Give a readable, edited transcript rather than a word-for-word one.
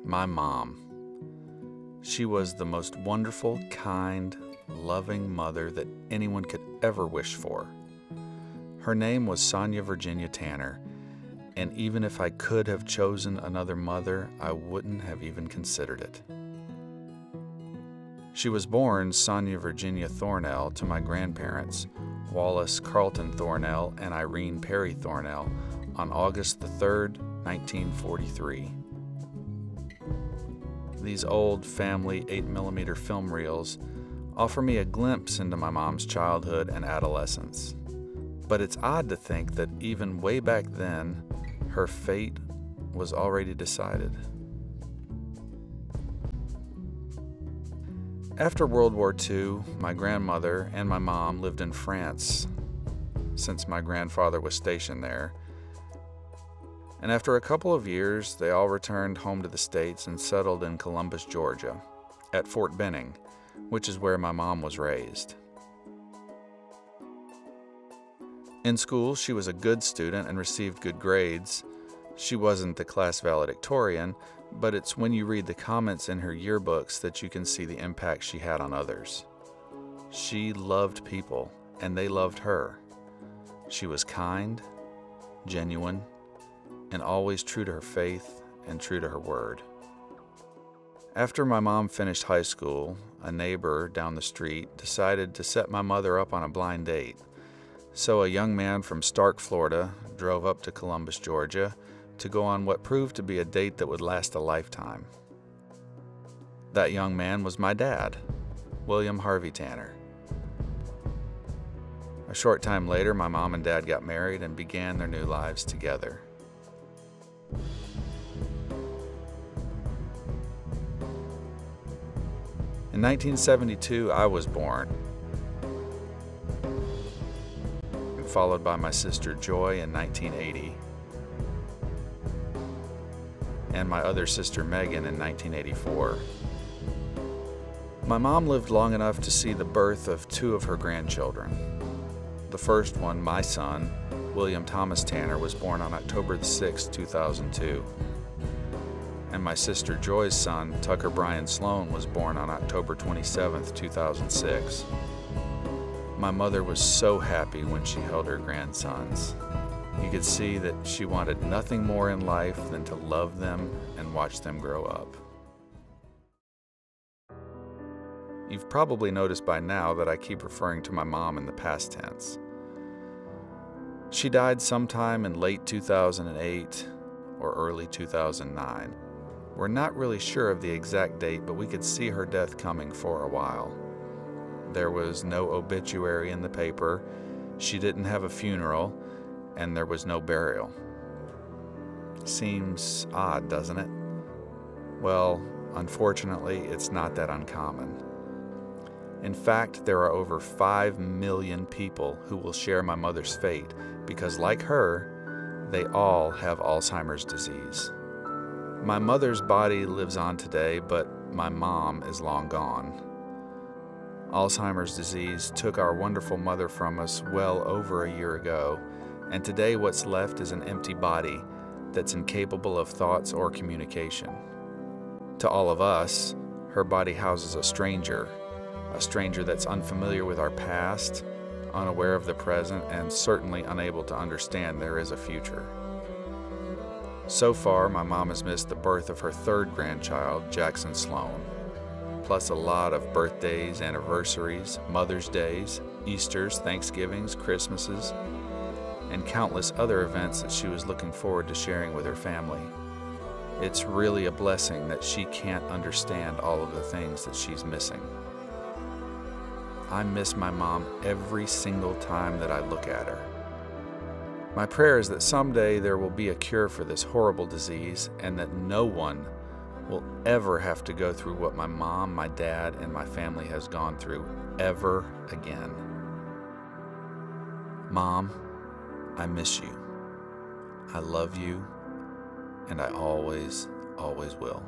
My mom. She was the most wonderful, kind, loving mother that anyone could ever wish for. Her name was Sonia Virginia Tanner, and even if I could have chosen another mother, I wouldn't have even considered it. She was born Sonia Virginia Thornell to my grandparents, Wallace Carlton Thornell and Irene Perry Thornell, on August the 3rd, 1943. These old family 8mm film reels offer me a glimpse into my mom's childhood and adolescence. But it's odd to think that even way back then, her fate was already decided. After World War II, my grandmother and my mom lived in France, since my grandfather was stationed there. And after a couple of years, they all returned home to the States and settled in Columbus, Georgia, at Fort Benning, which is where my mom was raised. In school, she was a good student and received good grades. She wasn't the class valedictorian, but it's when you read the comments in her yearbooks that you can see the impact she had on others. She loved people, and they loved her. She was kind, genuine, and always true to her faith and true to her word. After my mom finished high school, a neighbor down the street decided to set my mother up on a blind date. So a young man from Stark, Florida, drove up to Columbus, Georgia, to go on what proved to be a date that would last a lifetime. That young man was my dad, William Harvey Tanner. A short time later, my mom and dad got married and began their new lives together. In 1972, I was born, followed by my sister Joy in 1980, and my other sister Megan in 1984. My mom lived long enough to see the birth of two of her grandchildren. The first one, my son, William Thomas Tanner, was born on October 6, 2002. And my sister Joy's son, Tucker Brian Sloan, was born on October 27, 2006. My mother was so happy when she held her grandsons. You could see that she wanted nothing more in life than to love them and watch them grow up. You've probably noticed by now that I keep referring to my mom in the past tense. She died sometime in late 2008 or early 2009. We're not really sure of the exact date, but we could see her death coming for a while. There was no obituary in the paper, she didn't have a funeral, and there was no burial. Seems odd, doesn't it? Well, unfortunately, it's not that uncommon. In fact, there are over 5 million people who will share my mother's fate because, like her, they all have Alzheimer's disease. My mother's body lives on today, but my mom is long gone. Alzheimer's disease took our wonderful mother from us well over a year ago, and today what's left is an empty body that's incapable of thoughts or communication. To all of us, her body houses a stranger that's unfamiliar with our past, unaware of the present, and certainly unable to understand there is a future. So far, my mom has missed the birth of her third grandchild, Jackson Sloan, plus a lot of birthdays, anniversaries, Mother's Days, Easters, Thanksgivings, Christmases, and countless other events that she was looking forward to sharing with her family. It's really a blessing that she can't understand all of the things that she's missing. I miss my mom every single time that I look at her. My prayer is that someday there will be a cure for this horrible disease and that no one will ever have to go through what my mom, my dad, and my family has gone through ever again. Mom, I miss you. I love you, and I always, always will.